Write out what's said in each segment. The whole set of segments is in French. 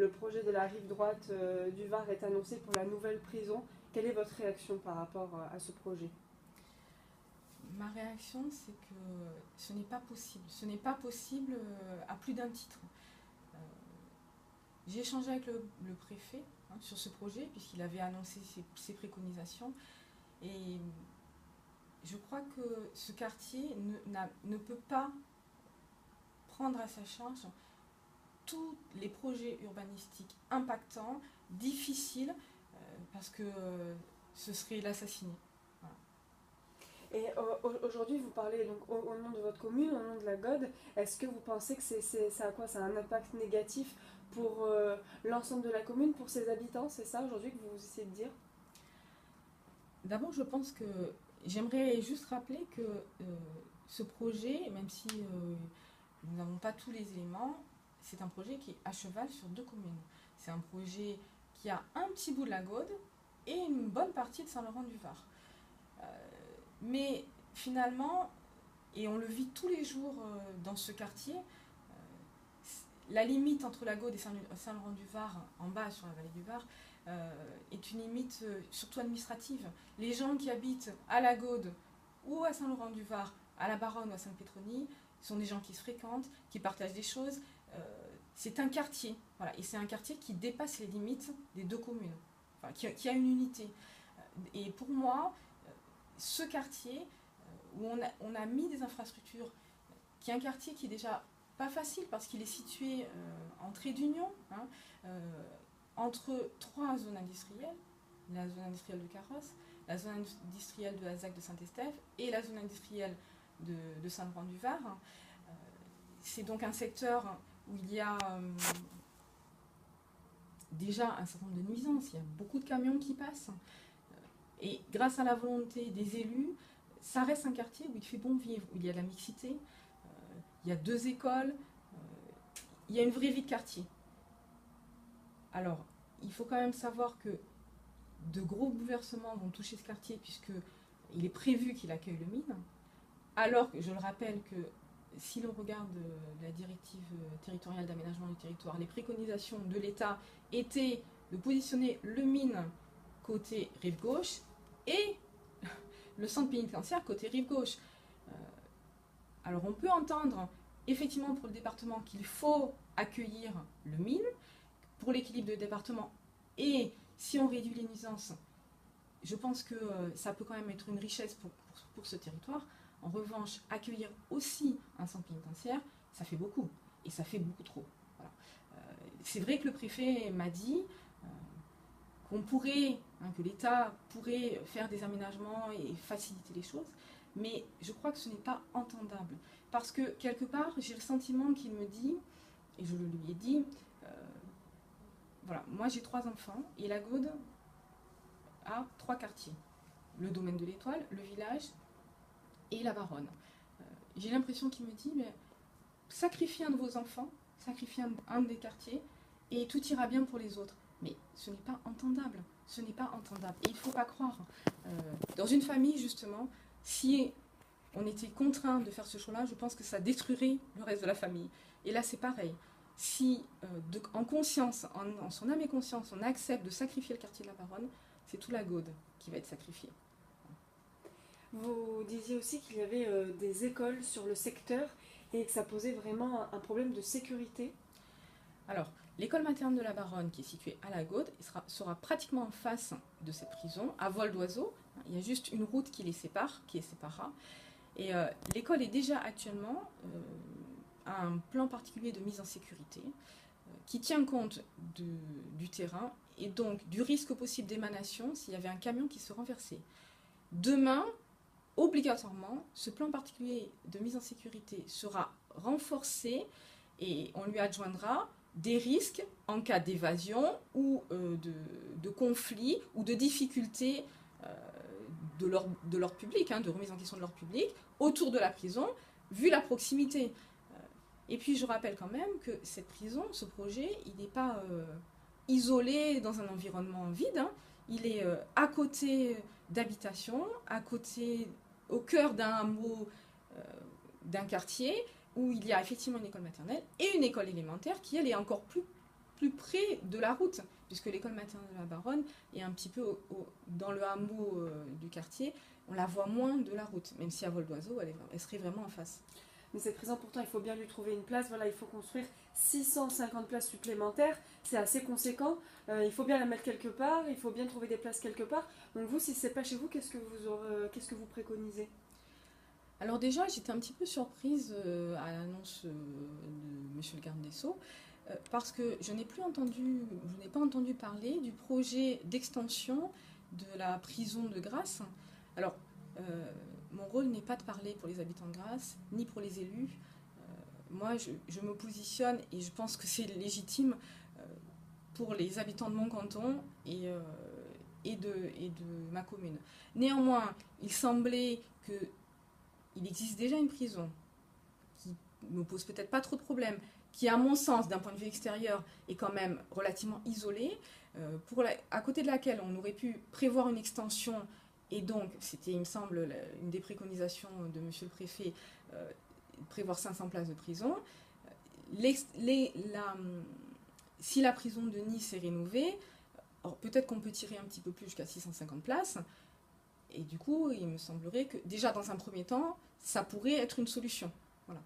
le projet de la rive droite du Var est annoncé pour la nouvelle prison. Quelle est votre réaction par rapport à ce projet? Ma réaction, c'est que ce n'est pas possible. Ce n'est pas possible à plus d'un titre. Euh, J'ai échangé avec le préfet sur ce projet, puisqu'il avait annoncé ses préconisations. Et je crois que ce quartier ne peut pas prendre à sa charge tous les projets urbanistiques impactants, difficiles, parce que ce serait l'assassiner. Voilà. Et aujourd'hui, vous parlez donc au nom de votre commune, au nom de la GOD. Est-ce que vous pensez que ça a quoi? Ça a un impact négatif pour l'ensemble de la commune, pour ses habitants? C'est ça aujourd'hui que vous essayez de dire? D'abord, je pense que j'aimerais juste rappeler que ce projet, même si nous n'avons pas tous les éléments, c'est un projet qui est à cheval sur 2 communes. C'est un projet qui a un petit bout de la Gaude et une bonne partie de Saint-Laurent-du-Var. Mais finalement, et on le vit tous les jours dans ce quartier, la limite entre la Gaude et Saint-Laurent-du-Var, en bas sur la vallée du Var, est une limite surtout administrative. Les gens qui habitent à la Gaude ou à Saint-Laurent-du-Var, à la Baronne ou à Sainte-Pétronie, sont des gens qui se fréquentent, qui partagent des choses. C'est un quartier, voilà, et c'est un quartier qui dépasse les limites des 2 communes, enfin, qui a une unité. Et pour moi, ce quartier où on a mis des infrastructures, qui est un quartier qui est déjà pas facile parce qu'il est situé en trait d'union, entre 3 zones industrielles, la zone industrielle de Carrosse, la zone industrielle de la ZAC de Saint-Estèphe et la zone industrielle de Saint-Laurent-du-Var. C'est donc un secteur où il y a déjà un certain nombre de nuisances, il y a beaucoup de camions qui passent. Et grâce à la volonté des élus, ça reste un quartier où il fait bon vivre, où il y a de la mixité, il y a 2 écoles, il y a une vraie vie de quartier. Alors, il faut quand même savoir que de gros bouleversements vont toucher ce quartier, puisqu'il est prévu qu'il accueille le mine, alors que je le rappelle que si l'on regarde la directive territoriale d'aménagement du territoire, les préconisations de l'État étaient de positionner le mine côté rive gauche et le centre pénitentiaire côté rive gauche. Alors on peut entendre effectivement pour le département qu'il faut accueillir le mine pour l'équilibre du département, et si on réduit les nuisances, je pense que ça peut quand même être une richesse pour ce territoire. En revanche, accueillir aussi un centre pénitentiaire, ça fait beaucoup, et ça fait beaucoup trop. Voilà. C'est vrai que le préfet m'a dit qu'on pourrait, que l'État pourrait faire des aménagements et faciliter les choses, mais je crois que ce n'est pas entendable. Parce que quelque part, j'ai le sentiment qu'il me dit, et je le lui ai dit, voilà, moi j'ai 3 enfants, et la Gaude a 3 quartiers. Le domaine de l'Étoile, le village et la Baronne. J'ai l'impression qu'il me dit, mais sacrifiez un de vos enfants, sacrifiez un des quartiers, et tout ira bien pour les autres. Mais ce n'est pas entendable. Ce n'est pas entendable. Et il ne faut pas croire. Dans une famille, justement, si on était contraint de faire ce choix-là, je pense que ça détruirait le reste de la famille. Et là, c'est pareil. Si, en conscience, en son âme et conscience, on accepte de sacrifier le quartier de la Baronne, c'est tout la Gaude qui va être sacrifiée. Vous disiez aussi qu'il y avait des écoles sur le secteur et que ça posait vraiment un problème de sécurité. Alors, l'école materne de la Baronne, qui est située à la Gaude, sera pratiquement en face de cette prison, à vol d'oiseau. Il y a juste une route qui les sépare, qui les séparera. Et l'école est déjà actuellement à un plan particulier de mise en sécurité qui tient compte du terrain et donc du risque possible d'émanation s'il y avait un camion qui se renversait. Demain, obligatoirement, ce plan particulier de mise en sécurité sera renforcé et on lui adjoindra des risques en cas d'évasion ou de conflit ou de difficulté de l'ordre public, de remise en question de l'ordre public, autour de la prison, vu la proximité. Et puis je rappelle quand même que cette prison, ce projet, il n'est pas isolé dans un environnement vide, il est à côté d'habitations, à côté, au cœur d'un hameau, d'un quartier, où il y a effectivement une école maternelle et une école élémentaire qui, elle, est encore plus plus près de la route, puisque l'école maternelle de la Baronne est un petit peu dans le hameau du quartier. On la voit moins de la route, même si à vol d'oiseau, elle serait vraiment en face. Mais cette prison, pourtant, il faut bien lui trouver une place. Voilà, il faut construire 650 places supplémentaires. C'est assez conséquent. Il faut bien la mettre quelque part. Il faut bien trouver des places quelque part. Donc vous, si c'est pas chez vous, qu'est-ce que vous préconisez? Alors déjà, j'étais un petit peu surprise à l'annonce de Monsieur le garde des Sceaux, parce que je n'ai pas entendu parler du projet d'extension de la prison de Grasse. Alors, mon rôle n'est pas de parler pour les habitants de Grasse, ni pour les élus. Moi, je me positionne, et je pense que c'est légitime, pour les habitants de mon canton et de ma commune. Néanmoins, il semblait qu'il existe déjà une prison qui ne me pose peut-être pas trop de problèmes, qui, à mon sens, d'un point de vue extérieur, est quand même relativement isolée, à côté de laquelle on aurait pu prévoir une extension. Et donc, c'était, il me semble, une des préconisations de Monsieur le Préfet, prévoir 500 places de prison. Si la prison de Nice est rénovée, peut-être qu'on peut tirer un petit peu plus jusqu'à 650 places. Et du coup, il me semblerait que, déjà, dans un premier temps, ça pourrait être une solution. Voilà.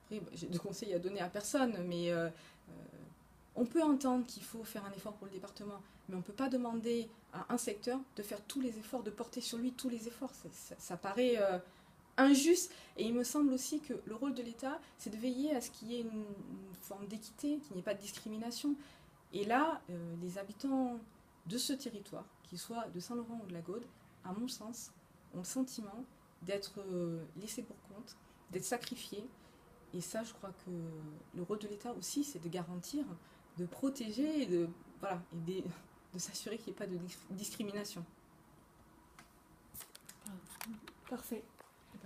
Après, j'ai de conseils à donner à personne, mais on peut entendre qu'il faut faire un effort pour le département, mais on ne peut pas demander à un secteur de faire tous les efforts, de porter sur lui tous les efforts. Ça paraît injuste. Et il me semble aussi que le rôle de l'État, c'est de veiller à ce qu'il y ait une forme d'équité, qu'il n'y ait pas de discrimination. Et là, les habitants de ce territoire, qu'ils soient de Saint-Laurent ou de la Gaude, à mon sens, ont le sentiment d'être laissés pour compte, d'être sacrifiés. Et ça, je crois que le rôle de l'État aussi, c'est de garantir, de protéger et de s'assurer qu'il n'y ait pas de discrimination. Parfait.